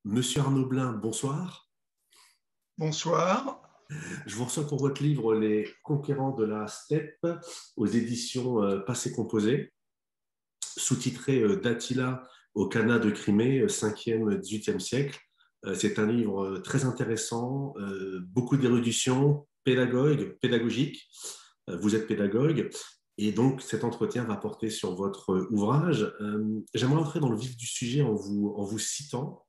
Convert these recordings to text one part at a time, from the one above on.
Monsieur Arnaud Blin, bonsoir. Bonsoir. Je vous reçois pour votre livre Les Conquérants de la Steppe aux éditions Passé Composé, sous-titré d'Attila au Khanat de Crimée, 5e, 18e siècle. C'est un livre très intéressant, beaucoup d'érudition, pédagogique. Vous êtes pédagogue. Et donc, cet entretien va porter sur votre ouvrage. J'aimerais entrer dans le vif du sujet en vous citant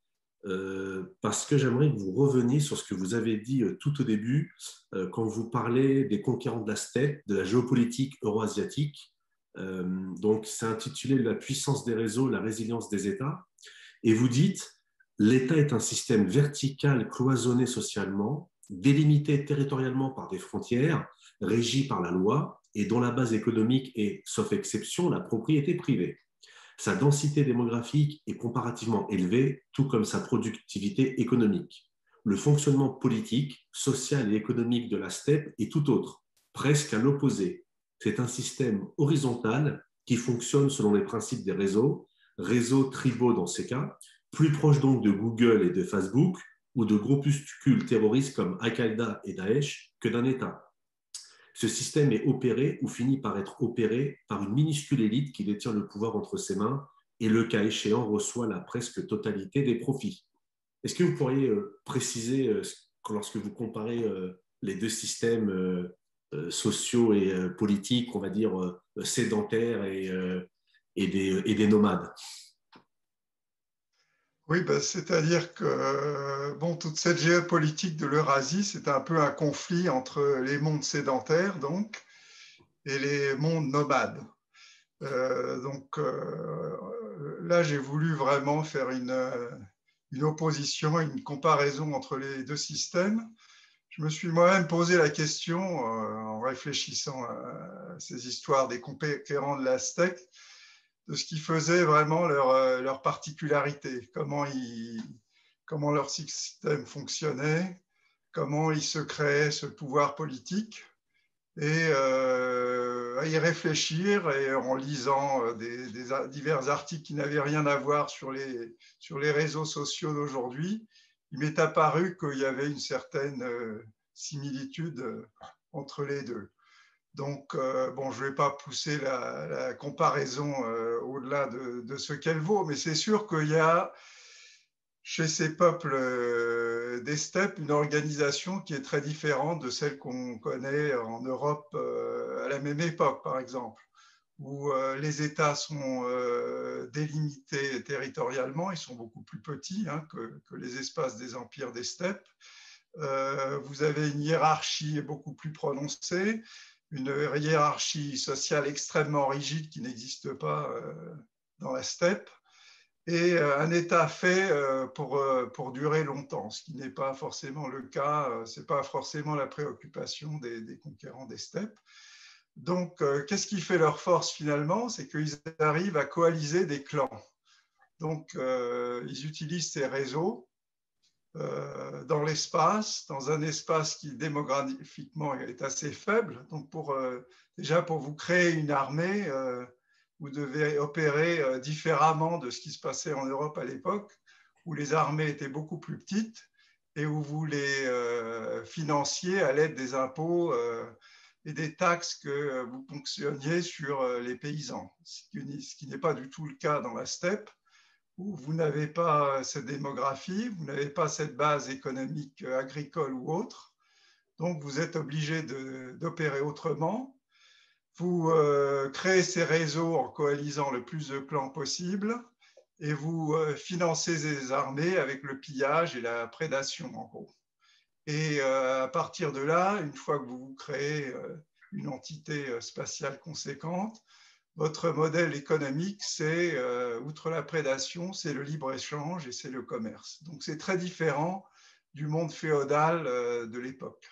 parce que j'aimerais que vous reveniez sur ce que vous avez dit tout au début quand vous parlez des conquérants de la steppe, de la géopolitique euro-asiatique. Donc, c'est intitulé La puissance des réseaux, la résilience des États. Et vous dites, l'État est un système vertical cloisonné socialement, délimité territorialement par des frontières, régi par la loi et dont la base économique est, sauf exception, la propriété privée. Sa densité démographique est comparativement élevée, tout comme sa productivité économique. Le fonctionnement politique, social et économique de la steppe est tout autre, presque à l'opposé. C'est un système horizontal qui fonctionne selon les principes des réseaux tribaux dans ces cas, plus proches donc de Google et de Facebook ou de groupuscules terroristes comme Al-Qaïda et Daesh que d'un État. Ce système est opéré ou finit par être opéré par une minuscule élite qui détient le pouvoir entre ses mains et, le cas échéant, reçoit la presque totalité des profits. Est-ce que vous pourriez préciser, lorsque vous comparez les deux systèmes sociaux et politiques, on va dire sédentaires et des nomades? Oui, c'est-à-dire que bon, toute cette géopolitique de l'Eurasie, c'est un peu un conflit entre les mondes sédentaires, donc, et les mondes nomades. Là, j'ai voulu vraiment faire une opposition, une comparaison entre les deux systèmes. Je me suis moi-même posé la question en réfléchissant à ces histoires des conquérants de l'Aztèque, de ce qui faisait vraiment leur particularité, comment leur système fonctionnait, comment ils se créaient ce pouvoir politique, et à y réfléchir, et en lisant divers articles qui n'avaient rien à voir sur les réseaux sociaux d'aujourd'hui, il m'est apparu qu'il y avait une certaine similitude entre les deux. Donc, bon, je ne vais pas pousser la comparaison au-delà de ce qu'elle vaut, mais c'est sûr qu'il y a chez ces peuples des steppes une organisation qui est très différente de celle qu'on connaît en Europe à la même époque, par exemple, où les États sont délimités territorialement, ils sont beaucoup plus petits que les espaces des empires des steppes. Vous avez une hiérarchie beaucoup plus prononcée, une hiérarchie sociale extrêmement rigide qui n'existe pas dans la steppe, et un État fait pour durer longtemps, ce qui n'est pas forcément le cas, ce n'est pas forcément la préoccupation des conquérants des steppes. Donc, qu'est-ce qui fait leur force finalement? C'est qu'ils arrivent à coaliser des clans. Donc, ils utilisent ces réseaux dans l'espace, dans un espace qui démographiquement est assez faible. Donc, déjà, pour vous créer une armée, vous devez opérer différemment de ce qui se passait en Europe à l'époque, où les armées étaient beaucoup plus petites et où vous les financiez à l'aide des impôts et des taxes que vous ponctionniez sur les paysans, ce qui n'est pas du tout le cas dans la steppe, où vous n'avez pas cette démographie, vous n'avez pas cette base économique agricole ou autre, donc vous êtes obligé d'opérer autrement. Vous créez ces réseaux en coalisant le plus de clans possible et vous financez ces armées avec le pillage et la prédation, en gros. Et à partir de là, une fois que vous créez une entité spatiale conséquente, votre modèle économique, c'est, outre la prédation, c'est le libre-échange et c'est le commerce. Donc, c'est très différent du monde féodal de l'époque.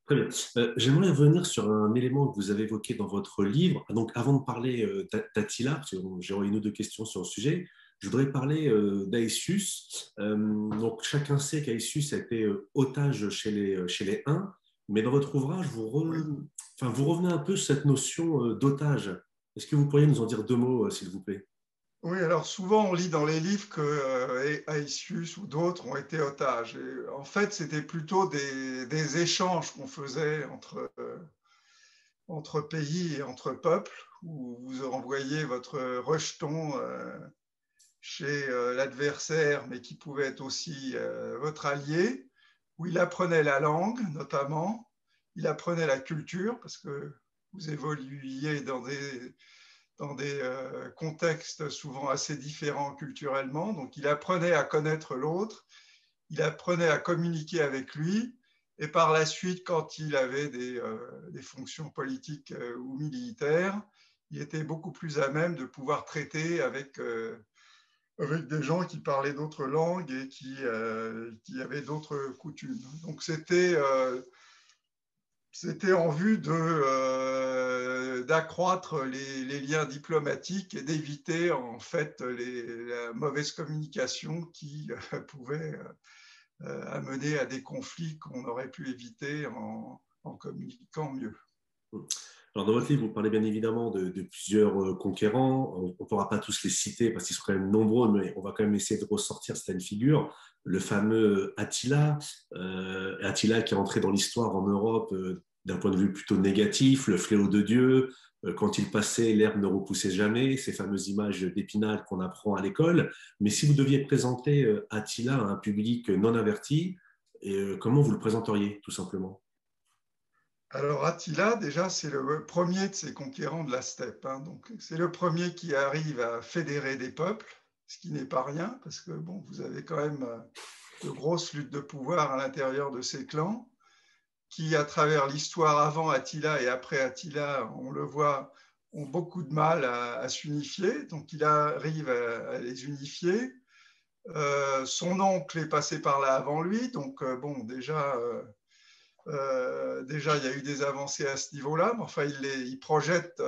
Très bien. J'aimerais revenir sur un élément que vous avez évoqué dans votre livre. Donc, avant de parler d'Attila, parce que j'aurai une ou deux questions sur le sujet, je voudrais parler d'Aesius. Donc, chacun sait qu'Aesius a été otage chez les Huns, mais dans votre ouvrage, Oui. vous revenez un peu sur cette notion d'otage. Est-ce que vous pourriez nous en dire deux mots, s'il vous plaît? Oui, alors souvent on lit dans les livres que Aetius ou d'autres ont été otages. Et en fait, c'était plutôt des échanges qu'on faisait entre pays et entre peuples, où vous envoyez votre rejeton chez l'adversaire, mais qui pouvait être aussi votre allié, où il apprenait la langue notamment, il apprenait la culture, parce que vous évoluiez dans des contextes souvent assez différents culturellement. Donc, il apprenait à connaître l'autre, il apprenait à communiquer avec lui. Et par la suite, quand il avait des fonctions politiques ou militaires, il était beaucoup plus à même de pouvoir traiter avec des gens qui parlaient d'autres langues et qui avaient d'autres coutumes. Donc, c'était en vue d'accroître les liens diplomatiques et d'éviter en fait la mauvaise communication qui pouvait amener à des conflits qu'on aurait pu éviter en communiquant mieux. Alors, dans votre livre, vous parlez bien évidemment de plusieurs conquérants. On ne pourra pas tous les citer parce qu'ils sont quand même nombreux, mais on va quand même essayer de ressortir certaines figures. Le fameux Attila, Attila qui est entré dans l'histoire en Europe d'un point de vue plutôt négatif, le fléau de Dieu. Quand il passait, l'herbe ne repoussait jamais, ces fameuses images d'Épinal qu'on apprend à l'école. Mais si vous deviez présenter Attila à un public non averti, comment vous le présenteriez, tout simplement? Alors Attila, déjà, c'est le premier de ces conquérants de la steppe, hein. Donc, c'est le premier qui arrive à fédérer des peuples, ce qui n'est pas rien, parce que bon, vous avez quand même de grosses luttes de pouvoir à l'intérieur de ces clans, qui, à travers l'histoire avant Attila et après Attila, on le voit, ont beaucoup de mal à s'unifier. Donc, il arrive à les unifier. Son oncle est passé par là avant lui. Donc, bon, déjà, il y a eu des avancées à ce niveau-là. Mais enfin, il projette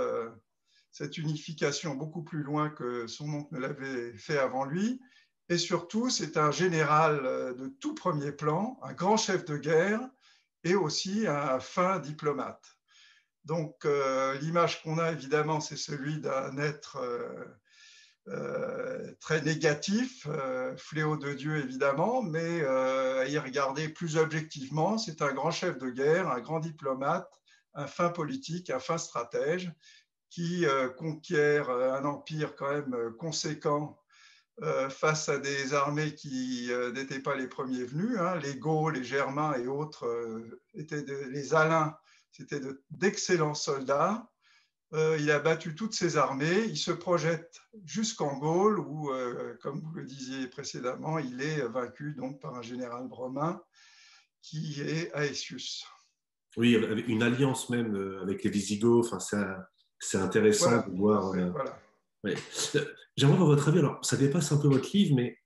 cette unification beaucoup plus loin que son oncle ne l'avait fait avant lui. Et surtout, c'est un général de tout premier plan, un grand chef de guerre et aussi un fin diplomate. Donc, l'image qu'on a, évidemment, c'est celui d'un être très négatif, fléau de Dieu, évidemment, mais à y regarder plus objectivement, c'est un grand chef de guerre, un grand diplomate, un fin politique, un fin stratège, qui conquiert un empire quand même conséquent face à des armées qui n'étaient pas les premiers venus, hein. Les Gauls, les Germains et autres les Alains, c'était d'excellents soldats. Il a battu toutes ses armées, il se projette jusqu'en Gaule où, comme vous le disiez précédemment, il est vaincu donc par un général romain qui est Aetius. Oui, avec une alliance même avec les Visigoths. Enfin, c'est intéressant Voilà, de tout à voir. fait, voilà. Ouais. J'aimerais avoir votre avis. Alors, ça dépasse un peu votre livre, mais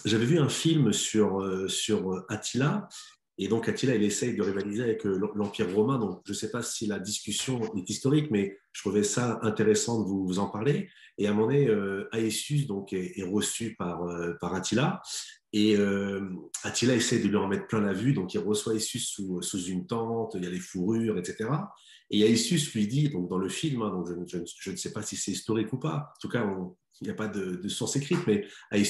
j'avais vu un film sur Attila. Et donc, Attila, il essaye de rivaliser avec l'Empire romain. Donc, je ne sais pas si la discussion est historique, mais je trouvais ça intéressant de vous en parler. Et à un moment donné, Aetius donc, est reçu par Attila. Et Attila essaie de lui en mettre plein la vue, donc il reçoit Aetius sous une tente, il y a les fourrures, etc. Et Aetius lui dit, donc dans le film, hein, donc je ne sais pas si c'est historique ou pas, en tout cas il n'y a pas de source écrite, mais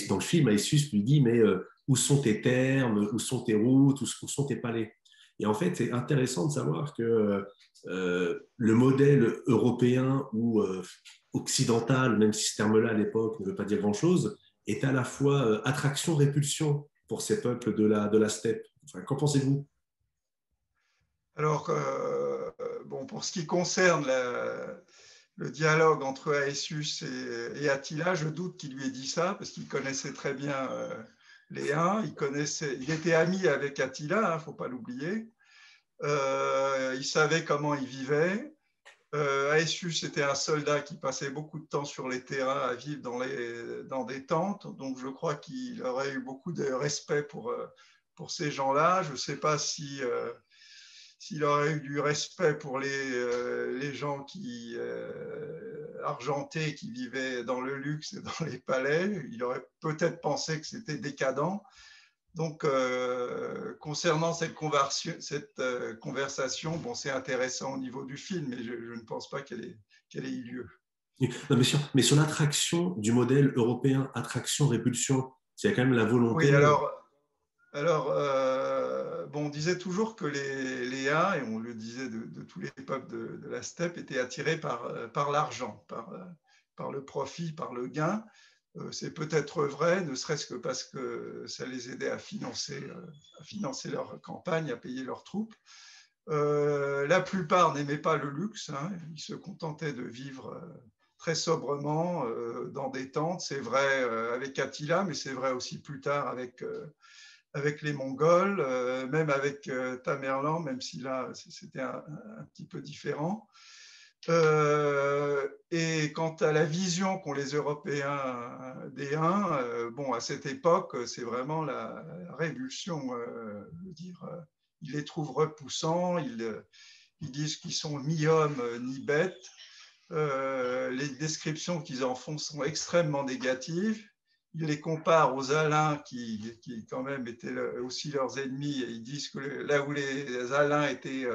dans le film, Aetius lui dit, mais où sont tes termes, où sont tes routes, où sont tes palais? Et en fait, c'est intéressant de savoir que le modèle européen ou occidental, même si ce terme-là à l'époque ne veut pas dire grand-chose, est à la fois attraction-répulsion pour ces peuples de la steppe. Enfin, qu'en pensez-vous? Alors, bon, pour ce qui concerne le dialogue entre Aetius et Attila, je doute qu'il lui ait dit ça, parce qu'il connaissait très bien les Huns, il était ami avec Attila, il ne faut pas l'oublier. Il savait comment il vivait. Aetius était un soldat qui passait beaucoup de temps sur les terrains à vivre dans des tentes, donc je crois qu'il aurait eu beaucoup de respect pour ces gens-là. Je ne sais pas s'il aurait eu du respect pour les gens argentés qui vivaient dans le luxe et dans les palais. Il aurait peut-être pensé que c'était décadent. Donc, concernant cette conversation, bon, c'est intéressant au niveau du film, mais je ne pense pas qu'elle ait eu lieu. Non, mais sur l'attraction du modèle européen, attraction-répulsion, il y a quand même la Oui, volonté. bon, on disait toujours que les Huns, et on le disait de tous les peuples de la steppe, étaient attirés par l'argent, par le profit, par le gain. C'est peut-être vrai, ne serait-ce que parce que ça les aidait à financer leur campagne, à payer leurs troupes. La plupart n'aimaient pas le luxe, hein, ils se contentaient de vivre très sobrement dans des tentes. C'est vrai avec Attila, mais c'est vrai aussi plus tard avec les Mongols, même avec Tamerlan, même si là c'était un petit peu différent. Et quant à la vision qu'ont les Européens des Huns, bon, à cette époque, c'est vraiment la révulsion. Ils les trouvent repoussants, ils disent qu'ils sont ni hommes ni bêtes. Les descriptions qu'ils en font sont extrêmement négatives. Ils les comparent aux Alains qui quand même étaient aussi leurs ennemis, et ils disent que là où les Alains étaient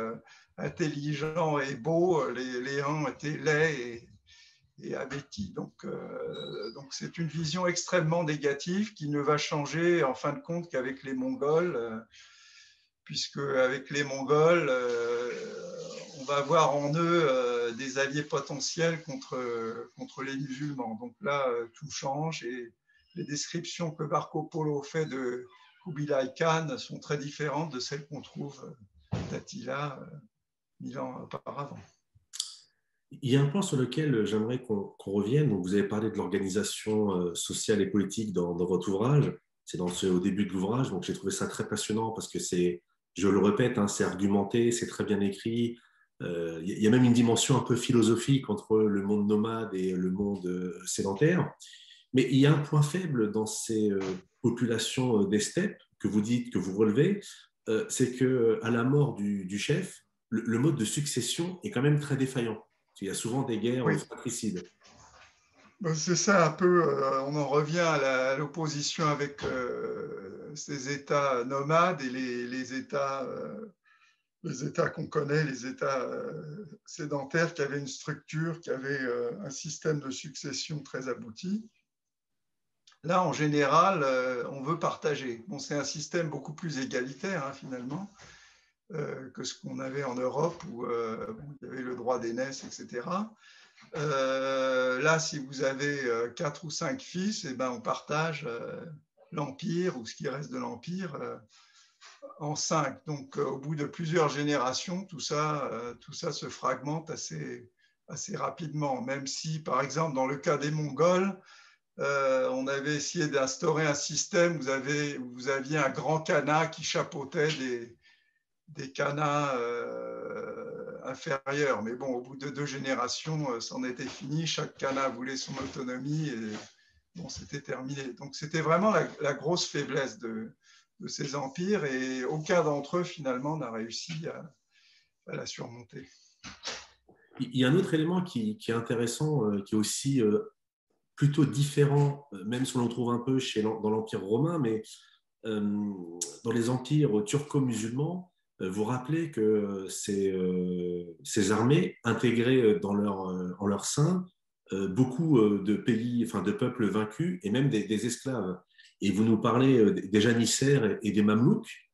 intelligents et beaux, les Huns étaient laids et abétis. Donc c'est une vision extrêmement négative qui ne va changer en fin de compte qu'avec les Mongols, puisque avec les Mongols, on va avoir en eux des alliés potentiels contre les musulmans. Donc là, tout change, et les descriptions que Marco Polo fait de Kubilai Khan sont très différentes de celles qu'on trouve d'Attila 1000 ans auparavant. Il y a un point sur lequel j'aimerais qu'on revienne. Donc, vous avez parlé de l'organisation sociale et politique dans votre ouvrage. C'est au début de l'ouvrage. Donc, j'ai trouvé ça très passionnant parce que c'est, je le répète, hein, c'est argumenté, c'est très bien écrit. Il y a même une dimension un peu philosophique entre le monde nomade et le monde sédentaire. Mais il y a un point faible dans ces populations des steppes que vous dites, que vous relevez, c'est que à la mort du chef, le mode de succession est quand même très défaillant. Il y a souvent des guerres Oui, fratricides. c'est ça un peu, on en revient à l'opposition avec ces États nomades et les États qu'on connaît, les États sédentaires qui avaient une structure, qui avaient un système de succession très abouti. Là, en général, on veut partager. Bon, c'est un système beaucoup plus égalitaire, hein, finalement, que ce qu'on avait en Europe, où bon, il y avait le droit d'aînesse, etc. Là, si vous avez 4 ou 5 fils, eh ben, on partage l'Empire, ou ce qui reste de l'Empire, en 5. Donc, au bout de plusieurs générations, tout ça se fragmente assez rapidement, même si, par exemple, dans le cas des Mongols, on avait essayé d'instaurer un système où vous aviez un grand khanat qui chapeautait des khanats inférieurs. Mais bon, au bout de 2 générations, c'en était fini. Chaque khanat voulait son autonomie et bon, c'était terminé. Donc, c'était vraiment la grosse faiblesse de ces empires, et aucun d'entre eux, finalement, n'a réussi à la surmonter. Il y a un autre élément qui est intéressant, qui est aussi plutôt différent, même si on le trouve un peu dans l'Empire romain, mais dans les empires turco-musulmans, vous rappelez que ces armées intégraient en leur sein beaucoup de pays, enfin de peuples vaincus et même des esclaves. Et vous nous parlez des janissaires et des mamelouks.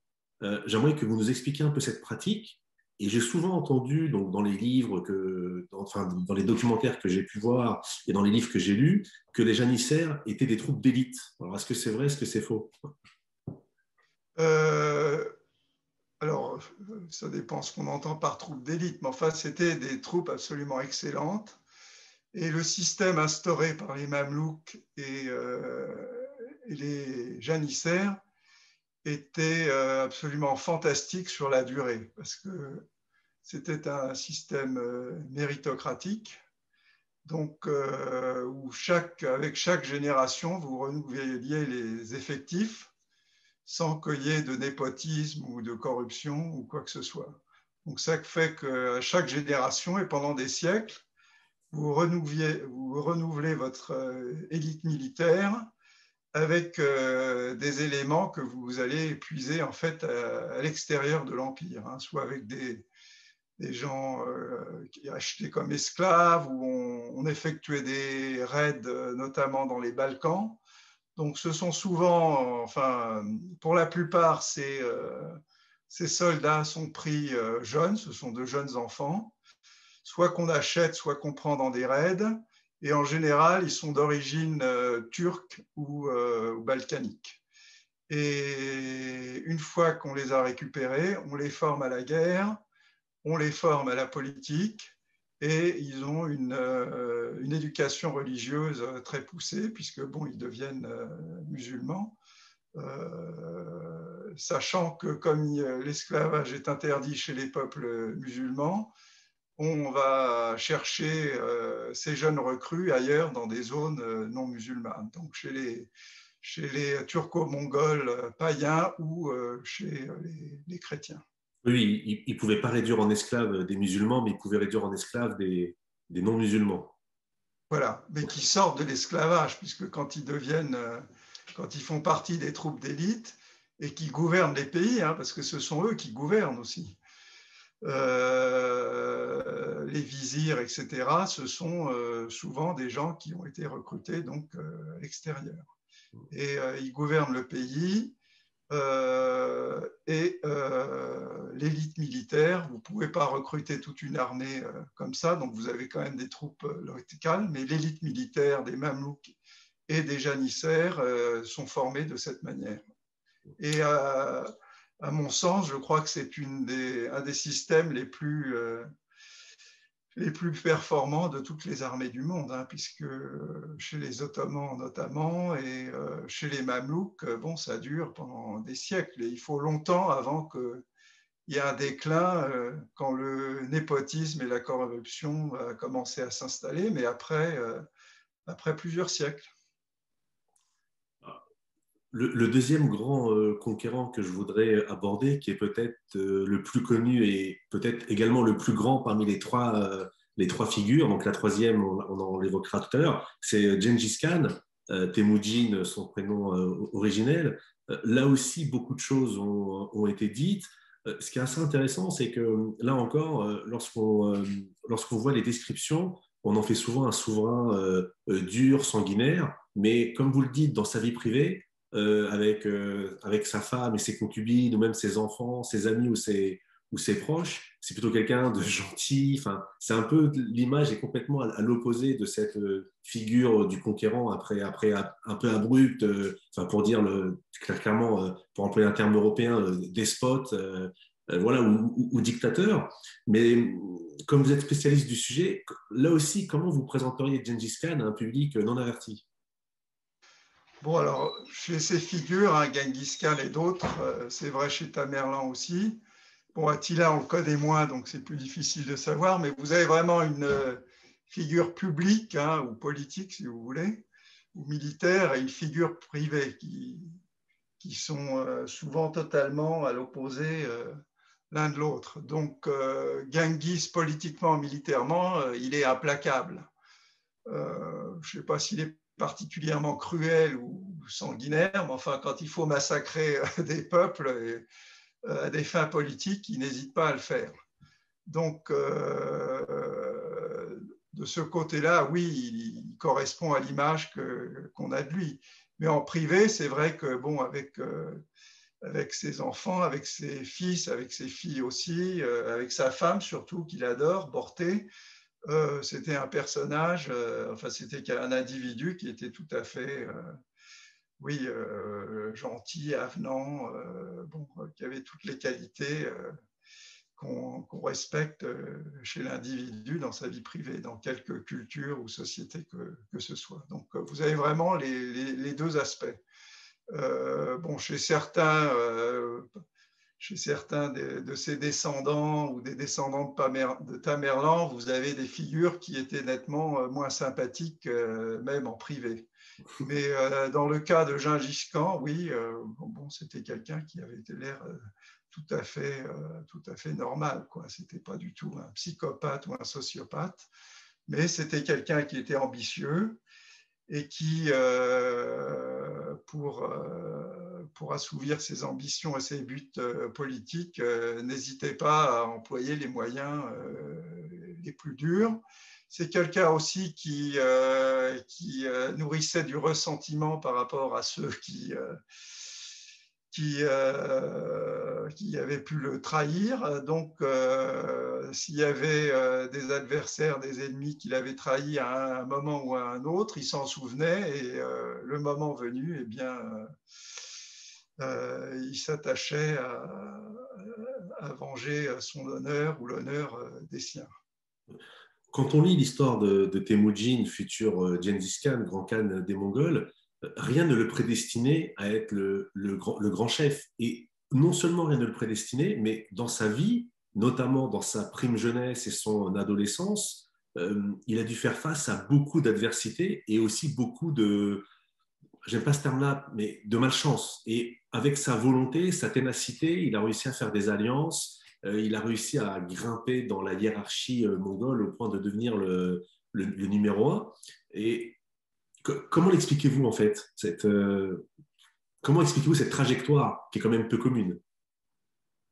J'aimerais que vous nous expliquiez un peu cette pratique. Et j'ai souvent entendu, donc, dans les livres, enfin, dans les documentaires que j'ai pu voir et dans les livres que j'ai lus, que les janissaires étaient des troupes d'élite. Alors, est-ce que c'est vrai, est-ce que c'est faux? Euh, alors, ça dépend ce qu'on entend par troupes d'élite, mais enfin, c'était des troupes absolument excellentes. Et le système instauré par les Mamelouks et les janissaires était absolument fantastique sur la durée, parce que c'était un système méritocratique, donc où avec chaque génération, vous renouveliez les effectifs sans qu'il y ait de népotisme ou de corruption ou quoi que ce soit. Donc ça fait qu'à chaque génération et pendant des siècles, vous renouvelez votre élite militaire avec des éléments que vous allez épuiser en fait à l'extérieur de l'Empire, hein, soit avec des des gens qui achetaient comme esclaves, où on effectuait des raids, notamment dans les Balkans. Donc, ce sont souvent, enfin, pour la plupart, ces soldats sont pris jeunes, ce sont de jeunes enfants, soit qu'on achète, soit qu'on prend dans des raids. Et en général, ils sont d'origine turque ou balkanique. Et une fois qu'on les a récupérés, on les forme à la guerre, on les forme à la politique, et ils ont une éducation religieuse très poussée, puisque bon, ils deviennent musulmans, sachant que comme l'esclavage est interdit chez les peuples musulmans, on va chercher ces jeunes recrues ailleurs dans des zones non musulmanes, donc chez les turco-mongols païens ou chez les chrétiens. Oui, il ne pouvait pas réduire en esclaves des musulmans, mais il pouvait réduire en esclaves des non-musulmans. Voilà, mais qui sortent de l'esclavage, puisque quand ils font partie des troupes d'élite et qui gouvernent les pays, hein, parce que ce sont eux qui gouvernent aussi. Les vizirs, etc., ce sont souvent des gens qui ont été recrutés donc à l'extérieur. Et ils gouvernent le pays. Et l'élite militaire, vous ne pouvez pas recruter toute une armée comme ça, donc vous avez quand même des troupes locales, mais l'élite militaire des Mamelouks et des janissaires sont formés de cette manière. Et à mon sens, je crois que c'est un des systèmes les plus performants de toutes les armées du monde, hein, puisque chez les Ottomans notamment et chez les Mamelouks, bon, ça dure pendant des siècles et il faut longtemps avant qu'il y ait un déclin quand le népotisme et la corruption va commencer à s'installer, mais après plusieurs siècles. Le deuxième grand conquérant que je voudrais aborder, qui est peut-être le plus connu et peut-être également le plus grand parmi les trois figures, donc la troisième, on en l'évoquera tout à l'heure, c'est Gengis Khan, Temujin, son prénom originel. Là aussi, beaucoup de choses ont été dites. Ce qui est assez intéressant, c'est que là encore, lorsqu'on voit les descriptions, on en fait souvent un souverain dur, sanguinaire, mais comme vous le dites, dans sa vie privée, avec sa femme et ses concubines, ou même ses enfants, ses amis ou ses proches, c'est plutôt quelqu'un de gentil. Enfin, c'est un peu, l'image est complètement à l'opposé de cette figure du conquérant après un peu abrupte, enfin, pour dire clairement, pour employer un terme européen, despote, voilà, ou dictateur. Mais comme vous êtes spécialiste du sujet, là aussi, comment vous présenteriez Gengis Khan à un public non averti? Bon, alors, chez ces figures, hein, Genghis Khan et d'autres, c'est vrai chez Tamerlan aussi. Bon, Attila, on le connaît moins, donc c'est plus difficile de savoir, mais vous avez vraiment une figure publique, hein, ou politique, si vous voulez, ou militaire, et une figure privée qui sont souvent totalement à l'opposé l'un de l'autre. Donc, Genghis, politiquement, militairement, il est implacable. Je ne sais pas s'il est particulièrement cruel ou sanguinaire, mais enfin, quand il faut massacrer des peuples à des fins politiques, il n'hésite pas à le faire. Donc, de ce côté-là, oui, il correspond à l'image qu'on a de lui. Mais en privé, c'est vrai que, bon, avec ses enfants, avec ses fils, avec ses filles aussi, avec sa femme surtout, qu'il adore, Borté, c'était un personnage, enfin, c'était un individu qui était tout à fait, oui, gentil, avenant, bon, qui avait toutes les qualités qu'on respecte chez l'individu dans sa vie privée, dans quelque culture ou société que ce soit. Donc, vous avez vraiment les deux aspects. Bon, chez certains de ses descendants ou des descendants de Tamerlan, vous avez des figures qui étaient nettement moins sympathiques, même en privé. Mais dans le cas de Gengis Khan, oui, bon, c'était quelqu'un qui avait l'air tout à fait normal, quoi. C'était pas du tout un psychopathe ou un sociopathe, mais c'était quelqu'un qui était ambitieux et qui, pour assouvir ses ambitions et ses buts politiques, n'hésitait pas à employer les moyens les plus durs. C'est quelqu'un aussi qui nourrissait du ressentiment par rapport à ceux qui avaient pu le trahir. Donc, s'il y avait des adversaires, des ennemis qu'il avait trahis à un moment ou à un autre, il s'en souvenait et le moment venu, eh bien, il s'attachait à venger son honneur ou l'honneur des siens. Quand on lit l'histoire de Temujin, futur Gengis Khan, grand Khan des Mongols, rien ne le prédestinait à être le grand chef. Et non seulement rien ne le prédestinait, mais dans sa vie, notamment dans sa prime jeunesse et son adolescence, il a dû faire face à beaucoup d'adversités et aussi beaucoup de, j'aime pas ce terme-là, mais de malchance. Et avec sa volonté, sa ténacité, il a réussi à faire des alliances, il a réussi à grimper dans la hiérarchie mongole au point de devenir le numéro un. Et comment l'expliquez-vous en fait comment expliquez-vous cette trajectoire qui est quand même peu commune?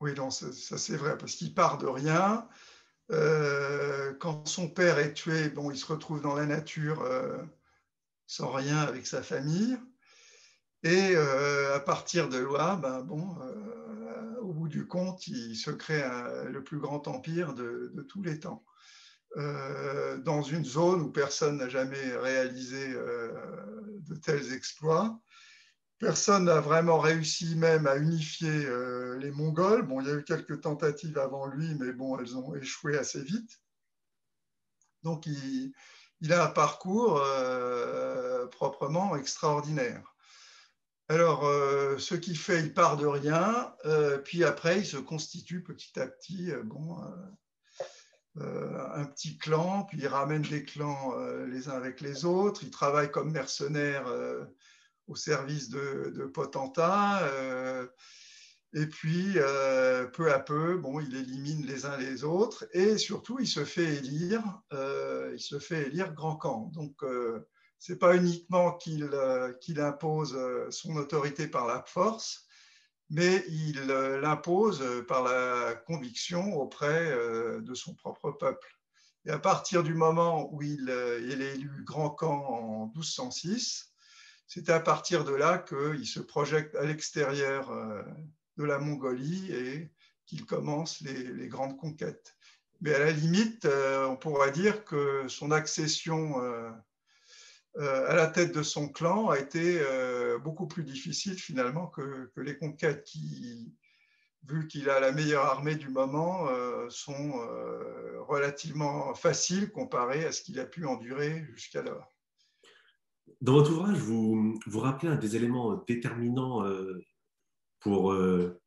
Oui, non, ça c'est vrai, parce qu'il part de rien. Quand son père est tué, bon, il se retrouve dans la nature sans rien avec sa famille. Et à partir de là, ben, bon, au bout du compte, il se crée le plus grand empire de tous les temps. Dans une zone où personne n'a jamais réalisé de tels exploits. Personne n'a vraiment réussi même à unifier les Mongols. Bon, il y a eu quelques tentatives avant lui, mais bon, elles ont échoué assez vite. Donc, il a un parcours proprement extraordinaire. Alors, ce qui fait, il part de rien, puis après, il se constitue petit à petit, un petit clan, puis il ramène des clans les uns avec les autres. Il travaille comme mercenaire au service de potentats. Et puis, peu à peu, bon, il élimine les uns les autres. Et surtout, il se fait élire grand Khan. Donc, ce n'est pas uniquement qu'il impose son autorité par la force, mais il l'impose par la conviction auprès de son propre peuple. Et à partir du moment où il est élu grand Khan en 1206, c'est à partir de là qu'il se projette à l'extérieur de la Mongolie et qu'il commence les grandes conquêtes. Mais à la limite, on pourrait dire que son accession à la tête de son clan a été beaucoup plus difficile finalement que les conquêtes qui, vu qu'il a la meilleure armée du moment, sont relativement faciles comparées à ce qu'il a pu endurer jusqu'alors. Dans votre ouvrage, vous rappelez un des éléments déterminants pour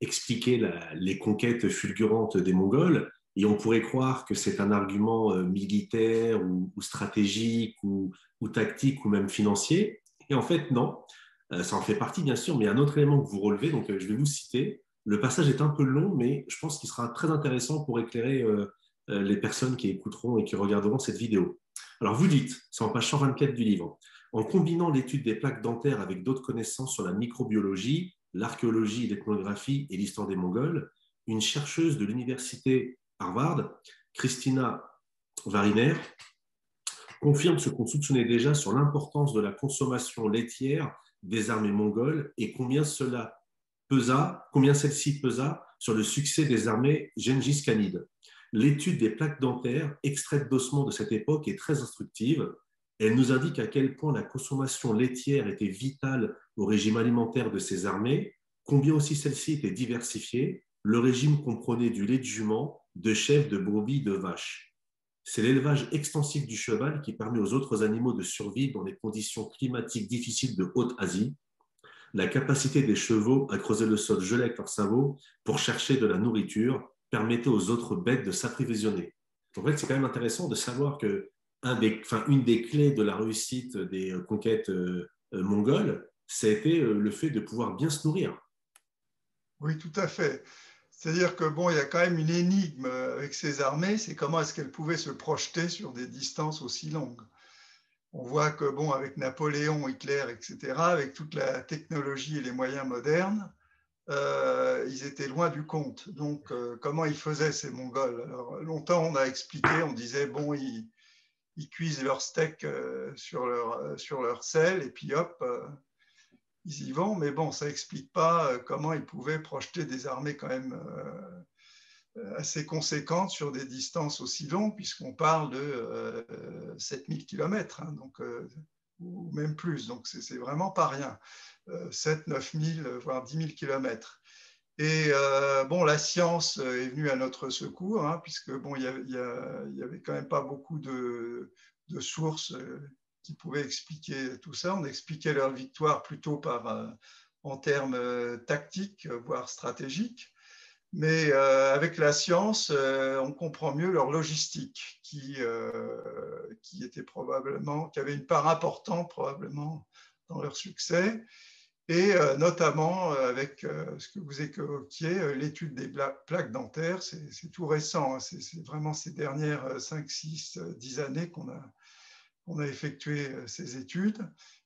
expliquer les conquêtes fulgurantes des Mongols. Et on pourrait croire que c'est un argument militaire ou stratégique ou tactique ou même financier. Et en fait, non. Ça en fait partie, bien sûr, mais un autre élément que vous relevez, donc je vais vous citer. Le passage est un peu long, mais je pense qu'il sera très intéressant pour éclairer les personnes qui écouteront et qui regarderont cette vidéo. Alors, vous dites, c'est en page 124 du livre, en combinant l'étude des plaques dentaires avec d'autres connaissances sur la microbiologie, l'archéologie, l'ethnographie et l'histoire des Mongols, une chercheuse de l'université Harvard, Christina Variner, confirme ce qu'on soupçonnait déjà sur l'importance de la consommation laitière des armées mongoles et combien celle-ci pesa sur le succès des armées Gengis Khanides. L'étude des plaques dentaires extraites d'ossements de cette époque est très instructive. Elle nous indique à quel point la consommation laitière était vitale au régime alimentaire de ces armées, combien aussi celle-ci était diversifiée. Le régime comprenait du lait de jument, de chèvre, de brebis, de vache. C'est l'élevage extensif du cheval qui permet aux autres animaux de survivre dans les conditions climatiques difficiles de Haute-Asie. La capacité des chevaux à creuser le sol gelé avec leurs sabots pour chercher de la nourriture permettait aux autres bêtes de s'approvisionner. En fait, c'est quand même intéressant de savoir que une des clés de la réussite des conquêtes mongoles, c'était le fait de pouvoir bien se nourrir. Oui, tout à fait. C'est-à-dire que bon, il y a quand même une énigme avec ces armées, c'est comment est-ce qu'elles pouvaient se projeter sur des distances aussi longues. On voit que, bon, avec Napoléon, Hitler, etc., avec toute la technologie et les moyens modernes, ils étaient loin du compte. Donc, comment ils faisaient, ces Mongols? Alors, longtemps, on a expliqué, on disait, bon, ils cuisent leur steak sur leur sel, et puis hop, ils y vont. Mais bon, ça n'explique pas comment ils pouvaient projeter des armées quand même assez conséquentes sur des distances aussi longues, puisqu'on parle de 7000 km, hein, donc, ou même plus. Donc, c'est vraiment pas rien. 7, 9 000, voire 10 000 km. Et bon, la science est venue à notre secours, hein, puisque bon, il y avait quand même pas beaucoup de sources qui pouvaient expliquer tout ça. On expliquait leur victoire plutôt en termes tactiques, voire stratégiques. Mais avec la science, on comprend mieux leur logistique, qui était probablement, qui avait une part importante probablement dans leur succès, et notamment avec ce que vous évoquiez, l'étude des plaques dentaires. C'est tout récent, hein. C'est vraiment ces dernières 5, 6, 10 années qu'on a effectué ces études,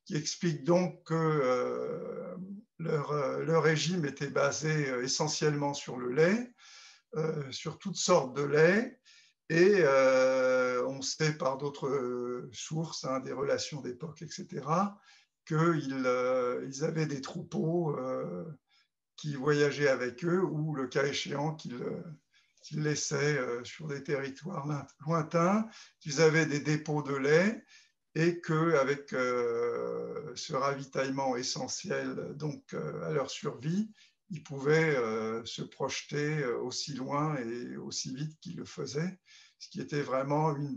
qui expliquent donc que leur régime était basé essentiellement sur le lait, sur toutes sortes de lait, et on sait par d'autres sources, hein, des relations d'époque, etc., qu'ils avaient des troupeaux qui voyageaient avec eux, ou le cas échéant qu'ils laissaient sur des territoires lointains, qu'ils avaient des dépôts de lait, et qu'avec ce ravitaillement essentiel donc, à leur survie, ils pouvaient se projeter aussi loin et aussi vite qu'ils le faisaient, ce qui était vraiment une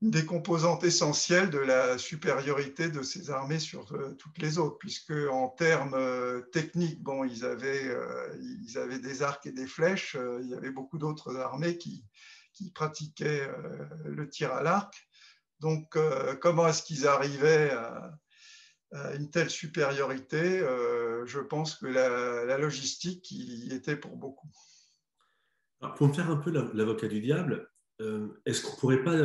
des composantes essentielles de la supériorité de ces armées sur toutes les autres, puisque en termes techniques, bon, ils avaient des arcs et des flèches. Il y avait beaucoup d'autres armées qui pratiquaient le tir à l'arc. Donc, comment est-ce qu'ils arrivaient à une telle supériorité? Je pense que la logistique y était pour beaucoup. Alors, pour me faire un peu l'avocat du diable, est-ce qu'on ne pourrait pas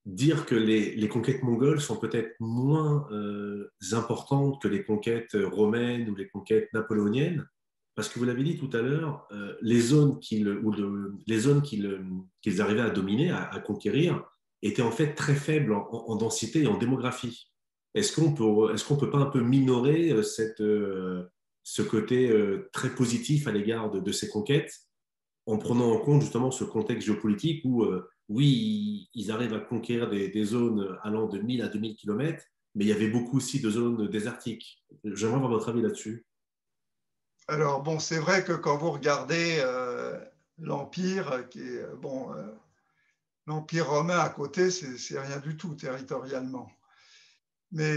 dire que les conquêtes mongoles sont peut-être moins importantes que les conquêtes romaines ou les conquêtes napoléoniennes? Parce que vous l'avez dit tout à l'heure, les zones qu'ils arrivaient à dominer, à conquérir, étaient en fait très faibles en densité et en démographie. Est-ce qu'on peut pas un peu minorer ce côté très positif à l'égard de ces conquêtes en prenant en compte justement ce contexte géopolitique où, oui, ils arrivent à conquérir des zones allant de 1000 à 2000 km, mais il y avait beaucoup aussi de zones désertiques. J'aimerais avoir votre avis là-dessus. Alors, bon, c'est vrai que quand vous regardez l'Empire, qui est, bon, l'Empire romain à côté, c'est rien du tout territorialement. Mais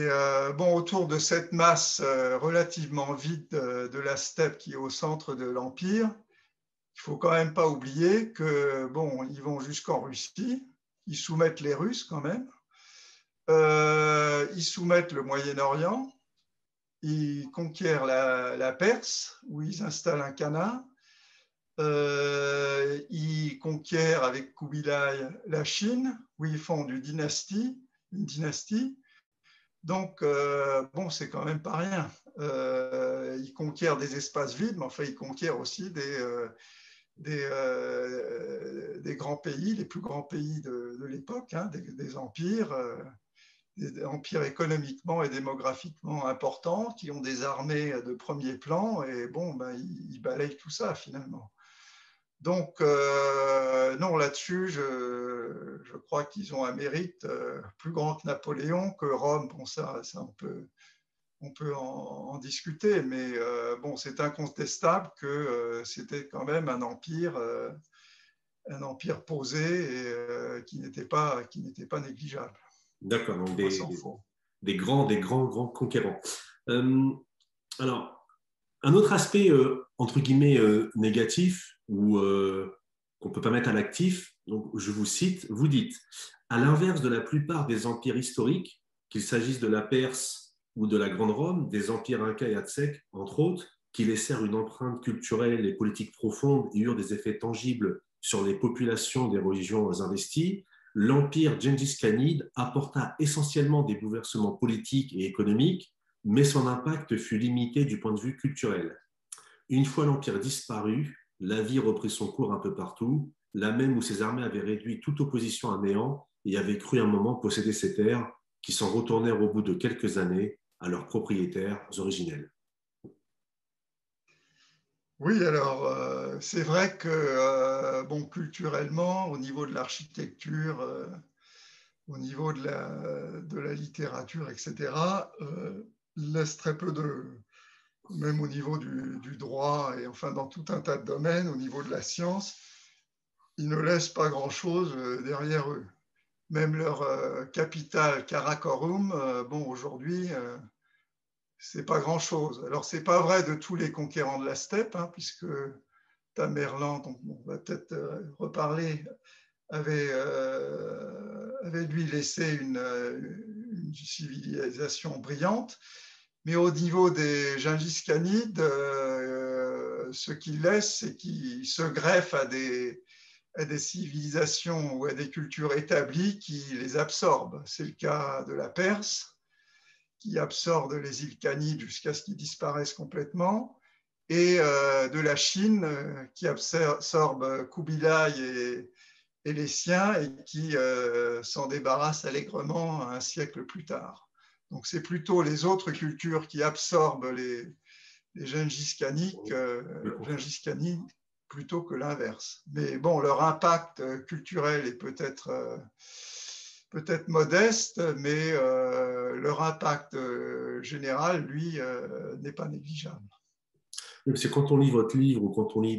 bon, autour de cette masse relativement vide de la steppe qui est au centre de l'Empire, il faut quand même pas oublier que, bon, ils vont jusqu'en Russie, ils soumettent les Russes quand même, ils soumettent le Moyen-Orient, ils conquièrent la Perse, où ils installent un khanat, ils conquièrent avec Kubilai la Chine, où ils font une dynastie. Donc, bon, c'est quand même pas rien. Ils conquièrent des espaces vides, mais enfin, ils conquièrent aussi des grands pays, les plus grands pays de l'époque, hein, des empires, des empires économiquement et démographiquement importants, qui ont des armées de premier plan, et bon, ben, ils balayent tout ça finalement. Donc, non, là-dessus, je crois qu'ils ont un mérite plus grand que Napoléon, que Rome. Bon, ça on peut en discuter, mais bon, c'est incontestable que c'était quand même un empire posé, et qui n'était pas négligeable. D'accord, donc Moi, s'en faut. des grands conquérants. Euh, alors, un autre aspect, entre guillemets, négatif, ou qu'on ne peut pas mettre à l'actif, donc je vous cite, vous dites, à l'inverse de la plupart des empires historiques, qu'il s'agisse de la Perse ou de la Grande Rome, des empires Inca et Aztèques, entre autres, qui laissèrent une empreinte culturelle et politique profonde et eurent des effets tangibles sur les populations des religions investies, l'empire Gengis Khanide apporta essentiellement des bouleversements politiques et économiques, mais son impact fut limité du point de vue culturel. Une fois l'empire disparu, la vie reprit son cours un peu partout, là même où ses armées avaient réduit toute opposition à néant et avaient cru un moment posséder ces terres, qui s'en retournèrent au bout de quelques années à leurs propriétaires originels. Oui, alors c'est vrai que bon, culturellement, au niveau de l'architecture, au niveau de la littérature, etc., il laisse très peu de, même au niveau du droit et enfin dans tout un tas de domaines, au niveau de la science, ils ne laissent pas grand-chose derrière eux. Même leur capitale, Karakorum, bon, aujourd'hui, c'est pas grand-chose. Alors, c'est pas vrai de tous les conquérants de la steppe, hein, puisque Tamerlan, dont on va peut-être reparler, avait lui laissé une civilisation brillante. Mais au niveau des Gengis Khanides, ce qu'il laisse, c'est qu'il se greffe à des civilisations ou à des cultures établies qui les absorbent. C'est le cas de la Perse, qui absorbe les îles Khanides jusqu'à ce qu'ils disparaissent complètement, et de la Chine, qui absorbe Kubilai et les siens, et qui s'en débarrasse allègrement un siècle plus tard. Donc c'est plutôt les autres cultures qui absorbent les Gengis Khanides plutôt que l'inverse. Mais bon, leur impact culturel est peut-être modeste, mais leur impact général, lui, n'est pas négligeable. C'est quand on lit votre livre ou quand on lit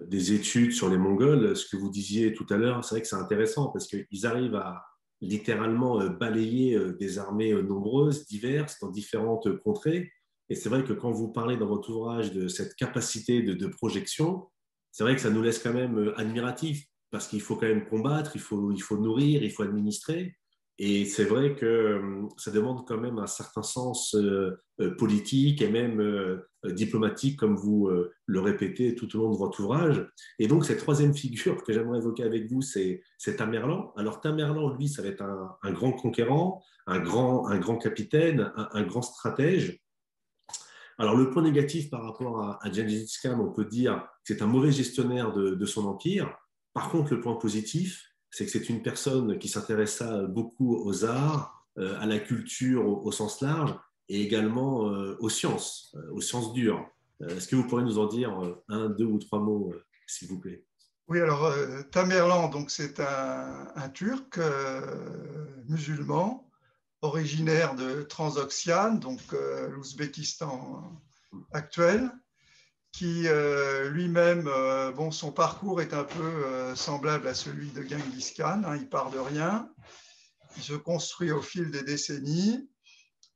des études sur les Mongols, ce que vous disiez tout à l'heure, c'est vrai que c'est intéressant parce qu'ils arrivent à littéralement balayer des armées nombreuses, diverses, dans différentes contrées. Et c'est vrai que quand vous parlez dans votre ouvrage de cette capacité de projection, c'est vrai que ça nous laisse quand même admiratifs parce qu'il faut quand même combattre, il faut nourrir, il faut administrer. Et c'est vrai que ça demande quand même un certain sens politique et même diplomatique, comme vous le répétez tout au long de votre ouvrage. Et donc, cette troisième figure que j'aimerais évoquer avec vous, c'est Tamerlan. Alors, Tamerlan, lui, ça va être un grand conquérant, un grand capitaine, un grand stratège. Alors, le point négatif par rapport à Gengis Khan, on peut dire que c'est un mauvais gestionnaire de son empire. Par contre, le point positif, c'est que c'est une personne qui s'intéressa beaucoup aux arts, à la culture au sens large, et également aux sciences dures. Est-ce que vous pourriez nous en dire un, deux ou trois mots, s'il vous plaît? Oui, alors Tamerlan, donc c'est un Turc musulman, originaire de Transoxiane, donc l'Ouzbékistan actuel, qui lui-même, bon, son parcours est un peu semblable à celui de Genghis Khan, hein, il part de rien, il se construit au fil des décennies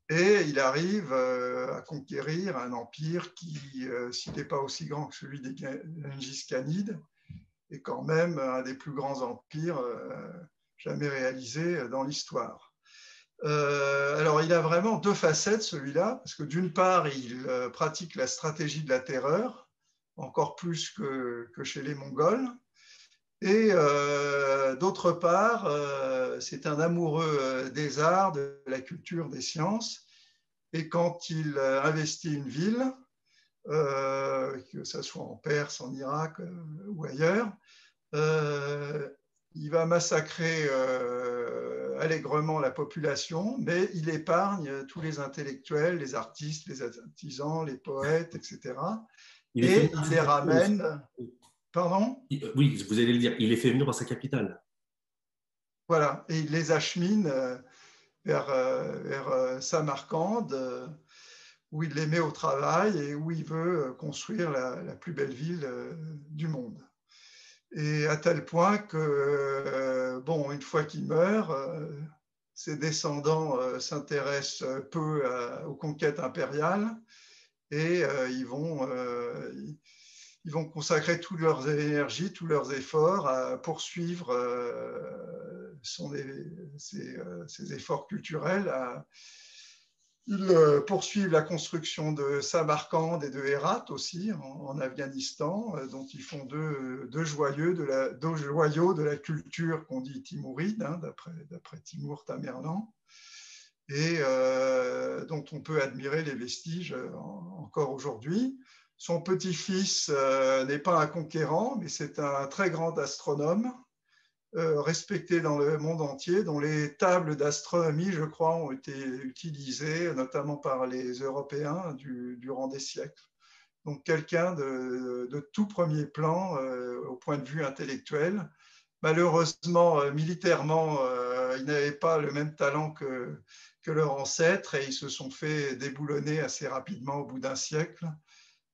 et il arrive à conquérir un empire qui, s'il n'est pas aussi grand que celui des Genghis Khanides, est quand même un des plus grands empires jamais réalisés dans l'histoire. Alors, il a vraiment deux facettes, celui-là, parce que d'une part, il pratique la stratégie de la terreur, encore plus que chez les Mongols, et d'autre part, c'est un amoureux des arts, de la culture, des sciences, et quand il investit une ville, que ce soit en Perse, en Irak ou ailleurs, il va massacrer allègrement la population, mais il épargne tous les intellectuels, les artistes, les artisans, les poètes, etc. Il est fait Et venir dans il sa les capitale aussi. ramène. Pardon? Oui, vous allez le dire. Il est fait venir dans sa capitale. Voilà. Et il les achemine vers Samarcande, où il les met au travail et où il veut construire la plus belle ville du monde. Et à tel point que, bon, une fois qu'il meurt, ses descendants s'intéressent peu aux conquêtes impériales et ils vont consacrer toutes leurs énergies, tous leurs efforts à poursuivre ses efforts culturels, Ils poursuivent la construction de Samarcande et de Hérat aussi en Afghanistan, dont ils font deux joyaux de la culture qu'on dit timouride, hein, d'après Timur Tamerlan, et dont on peut admirer les vestiges encore aujourd'hui. Son petit-fils n'est pas un conquérant, mais c'est un très grand astronome, respecté dans le monde entier, dont les tables d'astronomie, je crois, ont été utilisées, notamment par les Européens durant des siècles. Donc quelqu'un de tout premier plan au point de vue intellectuel. Malheureusement, militairement, ils n'avaient pas le même talent que leurs ancêtres et ils se sont fait déboulonner assez rapidement au bout d'un siècle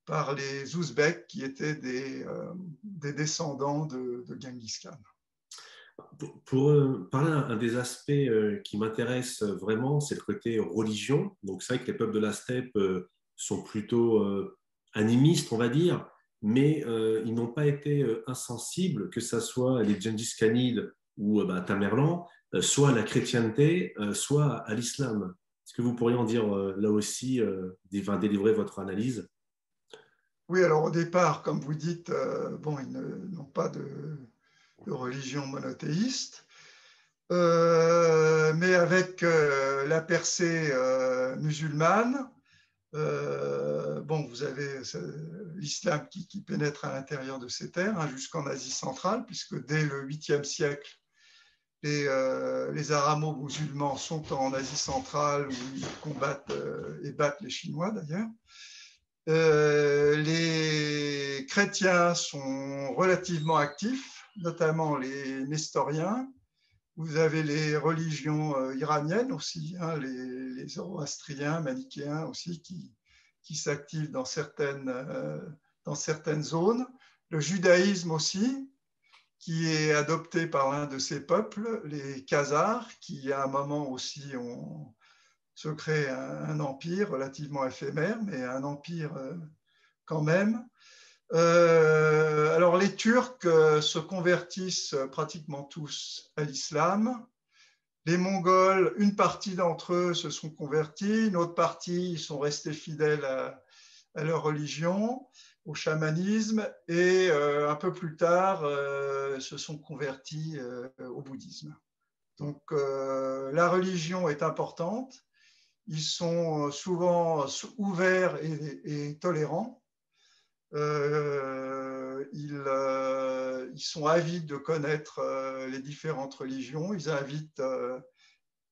par les Ouzbeks qui étaient des descendants de Genghis Khan. Pour parler un des aspects qui m'intéresse vraiment, c'est le côté religion. Donc c'est vrai que les peuples de la steppe sont plutôt animistes, on va dire, mais ils n'ont pas été insensibles, que ce soit les Gengis Khanides ou Tamerlan, soit à la chrétienté, soit à l'islam. Est-ce que vous pourriez en dire là aussi, délivrer votre analyse? Oui, alors au départ, comme vous dites, bon, ils n'ont pas de religion monothéiste, mais avec la percée musulmane, bon, vous avez l'islam qui pénètre à l'intérieur de ces terres, hein, jusqu'en Asie centrale, puisque dès le 8e siècle, les arabo-musulmans sont en Asie centrale où ils combattent et battent les Chinois d'ailleurs. Les chrétiens sont relativement actifs, notamment les nestoriens. Vous avez les religions iraniennes aussi, hein, les zoroastriens, manichéens aussi, qui s'activent dans certaines zones. Le judaïsme aussi, qui est adopté par l'un de ces peuples, les Khazars, qui à un moment aussi se crée un empire relativement éphémère, mais un empire quand même. Alors les Turcs se convertissent pratiquement tous à l'islam. Les Mongols, une partie d'entre eux se sont convertis, une autre partie ils sont restés fidèles à leur religion, au chamanisme, et un peu plus tard se sont convertis au bouddhisme. Donc la religion est importante. Ils sont souvent ouverts et tolérants. Ils sont avides de connaître les différentes religions. Ils invitent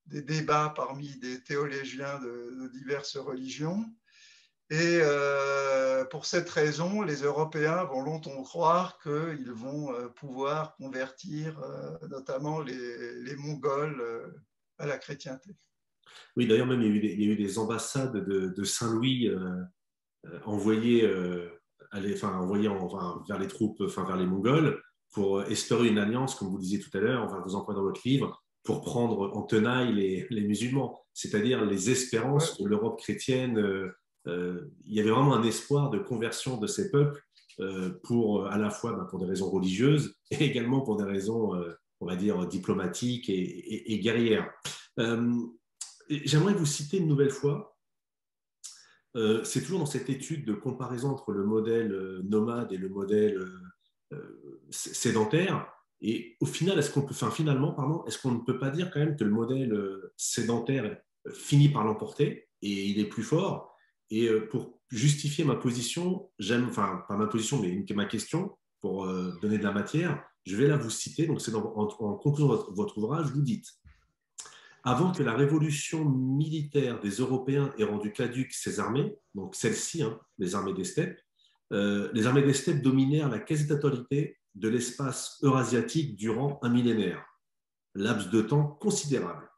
des débats parmi des théologiens de diverses religions. Et pour cette raison, les Européens vont longtemps croire qu'ils vont pouvoir convertir notamment les Mongols à la chrétienté. Oui, d'ailleurs, même il y a eu des ambassades de Saint-Louis envoyées, vers les troupes, vers les Mongols, pour espérer une alliance, comme vous le disiez tout à l'heure, vous en prenez dans votre livre, pour prendre en tenaille les musulmans, c'est-à-dire les espérances de l'Europe chrétienne. Il y avait vraiment un espoir de conversion de ces peuples à la fois pour des raisons religieuses et également pour des raisons, on va dire, diplomatiques et guerrières. J'aimerais vous citer une nouvelle fois. C'est toujours dans cette étude de comparaison entre le modèle nomade et le modèle sédentaire. Et au final, est-ce qu'on ne peut pas dire quand même que le modèle sédentaire finit par l'emporter et il est plus fort? Et pour justifier ma position, pas ma position, mais ma question, pour donner de la matière, je vais là vous citer, donc c'est en conclusion de votre ouvrage, vous dites: avant que la révolution militaire des Européens ait rendu caduques ces armées, donc celles-ci, hein, les armées des steppes dominèrent la quasi-totalité de l'espace eurasiatique durant un millénaire, laps de temps considérable.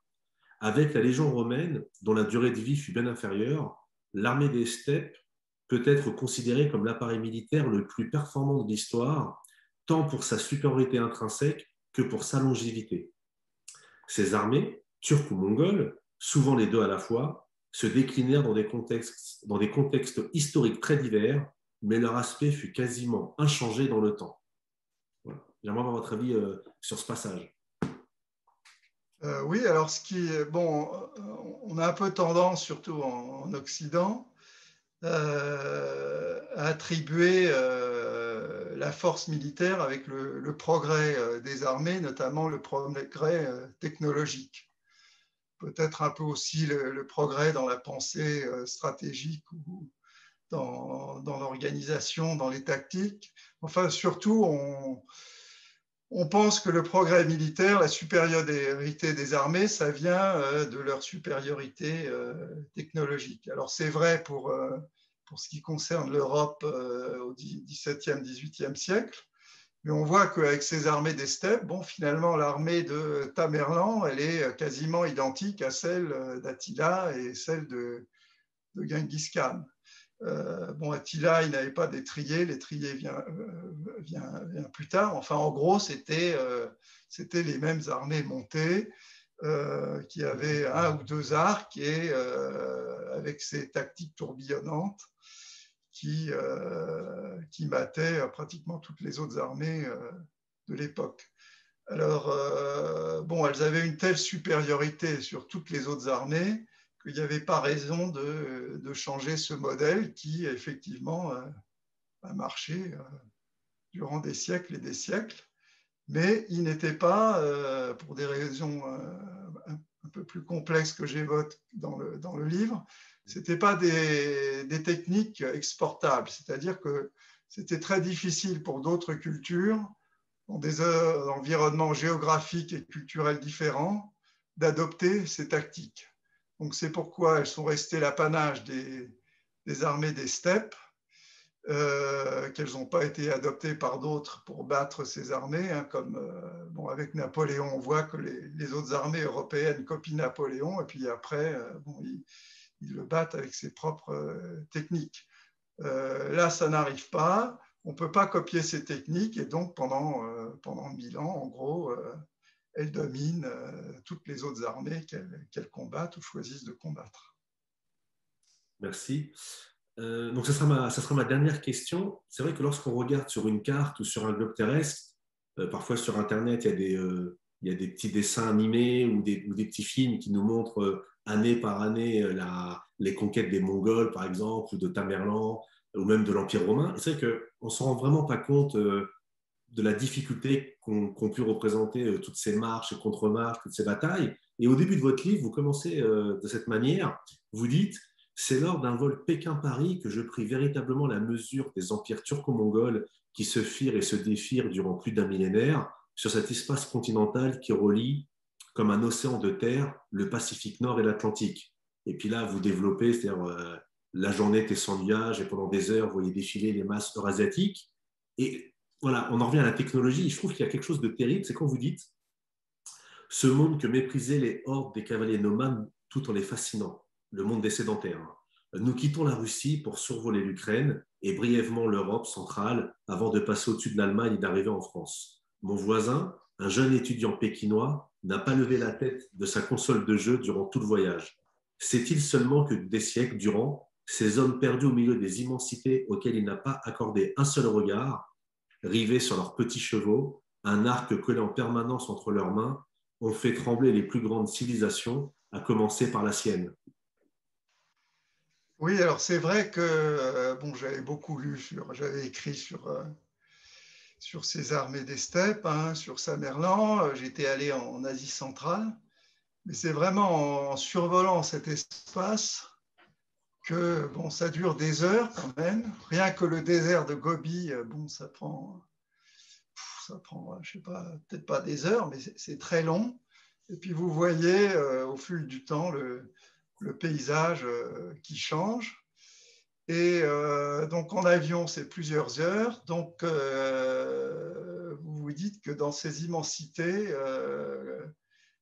Avec la Légion romaine, dont la durée de vie fut bien inférieure, l'armée des steppes peut être considérée comme l'appareil militaire le plus performant de l'histoire, tant pour sa supériorité intrinsèque que pour sa longévité. Ces armées, turques ou mongoles, souvent les deux à la fois, se déclinèrent dans des contextes historiques très divers, mais leur aspect fut quasiment inchangé dans le temps. Voilà. J'aimerais avoir votre avis sur ce passage. Oui, alors bon, on a un peu tendance, surtout en Occident, à attribuer la force militaire avec le progrès des armées, notamment le progrès technologique. Peut-être un peu aussi le progrès dans la pensée stratégique ou dans l'organisation, dans les tactiques. Enfin, surtout, on pense que le progrès militaire, la supériorité des armées, ça vient de leur supériorité technologique. Alors c'est vrai pour ce qui concerne l'Europe au XVIIe, XVIIIe siècle, mais on voit qu'avec ces armées des steppes, bon, finalement, l'armée de Tamerlan, elle est quasiment identique à celle d'Attila et celle de Genghis Khan. Bon, Attila, il n'avait pas d'étrier, l'étrier vient plus tard. Enfin, en gros, c'était les mêmes armées montées qui avaient un ou deux arcs et avec ces tactiques tourbillonnantes qui battaient pratiquement toutes les autres armées de l'époque. Alors, bon, elles avaient une telle supériorité sur toutes les autres armées qu'il n'y avait pas raison de changer ce modèle qui, effectivement, a marché durant des siècles et des siècles. Mais il n'était pas, pour des raisons un peu plus complexes que j'évoque dans le livre, ce n'était pas des techniques exportables. C'est-à-dire que c'était très difficile pour d'autres cultures, dans des environnements géographiques et culturels différents, d'adopter ces tactiques. Donc c'est pourquoi elles sont restées l'apanage des armées des steppes, qu'elles n'ont pas été adoptées par d'autres pour battre ces armées, hein, comme bon, avec Napoléon, on voit que les autres armées européennes copient Napoléon, et puis après, bon, ils le battent avec ses propres techniques. Là, ça n'arrive pas. On ne peut pas copier ces techniques, et donc pendant 1000 ans, en gros, elles dominent toutes les autres armées qu'elles combattent ou choisissent de combattre. Merci. Donc, ça sera ma dernière question. C'est vrai que lorsqu'on regarde sur une carte ou sur un globe terrestre, parfois sur Internet, il y a des petits dessins animés ou des petits films qui nous montrent année par année les conquêtes des Mongols, par exemple, ou de Tamerlan, ou même de l'Empire romain. Et c'est vrai qu'on ne se rend vraiment pas compte de la difficulté qu'ont pu représenter toutes ces marches et contre-marches, toutes ces batailles. Et au début de votre livre, vous commencez de cette manière. Vous dites: c'est lors d'un vol Pékin-Paris que je pris véritablement la mesure des empires turco-mongols qui se firent et se défirent durant plus d'un millénaire sur cet espace continental qui relie, comme un océan de terre, le Pacifique Nord et l'Atlantique. Et puis là, vous développez, c'est-à-dire la journée était sans nuages et pendant des heures, vous voyez défiler les masses eurasiatiques. Et voilà, on en revient à la technologie. Je trouve qu'il y a quelque chose de terrible, c'est quand vous dites: ce monde que méprisaient les hordes des cavaliers nomades tout en les fascinant, le monde des sédentaires. Nous quittons la Russie pour survoler l'Ukraine et brièvement l'Europe centrale avant de passer au-dessus de l'Allemagne et d'arriver en France. Mon voisin, un jeune étudiant pékinois, n'a pas levé la tête de sa console de jeu durant tout le voyage. Sait-il seulement que des siècles durant, ces hommes perdus au milieu des immensités auxquelles il n'a pas accordé un seul regard, rivés sur leurs petits chevaux, un arc collé en permanence entre leurs mains, ont fait trembler les plus grandes civilisations, à commencer par la sienne. Oui, alors c'est vrai que bon, j'avais beaucoup lu j'avais écrit sur ces armées des steppes, hein, sur Samerlan. J'étais allé en Asie centrale, mais c'est vraiment en survolant cet espace que bon, ça dure des heures quand même. Rien que le désert de Gobi, bon, je sais pas, peut-être pas des heures, mais c'est très long. Et puis vous voyez au fil du temps le paysage qui change. Et donc en avion, c'est plusieurs heures. Donc vous vous dites que dans ces immensités,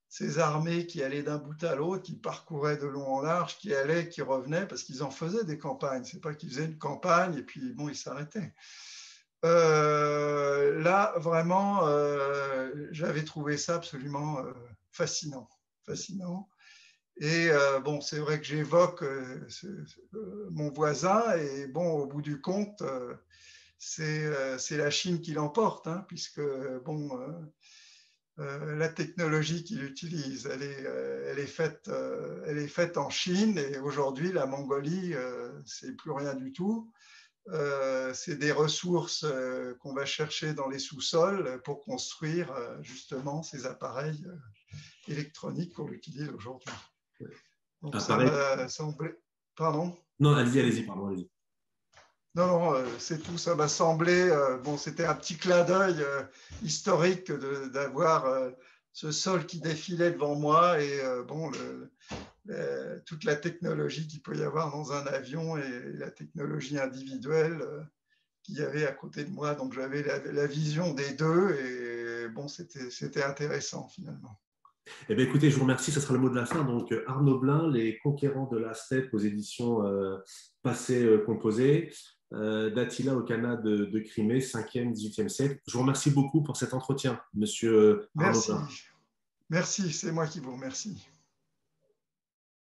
ces armées qui allaient d'un bout à l'autre, qui parcouraient de long en large, qui allaient, qui revenaient, parce qu'ils en faisaient des campagnes. C'est pas qu'ils faisaient une campagne et puis bon, ils s'arrêtaient. Là, vraiment, j'avais trouvé ça absolument fascinant, fascinant. Et bon, c'est vrai que j'évoque mon voisin, et bon, au bout du compte, c'est la Chine qui l'emporte, hein, puisque bon, la technologie qu'il utilise. Elle est faite en Chine et aujourd'hui, la Mongolie, c'est plus rien du tout. C'est des ressources qu'on va chercher dans les sous-sols pour construire justement ces appareils électroniques qu'on utilise aujourd'hui. Donc ça m'a semblé... Pardon? Non, allez-y, pardon, allez-y. Non, non, c'est tout. Ça m'a semblé, bon, c'était un petit clin d'œil historique d'avoir ce sol qui défilait devant moi et bon, toute la technologie qu'il peut y avoir dans un avion et la technologie individuelle qu'il y avait à côté de moi. Donc j'avais la vision des deux et bon, c'était intéressant finalement. Eh bien, écoutez, je vous remercie. Ce sera le mot de la fin. Donc, Arnaud Blin, Les Conquérants de la Steppe aux éditions Passé Composé, d'Attila au Canada de Crimée, 5e, 18e siècle. Je vous remercie beaucoup pour cet entretien, monsieur Arnaud Blin. Merci, c'est moi qui vous remercie.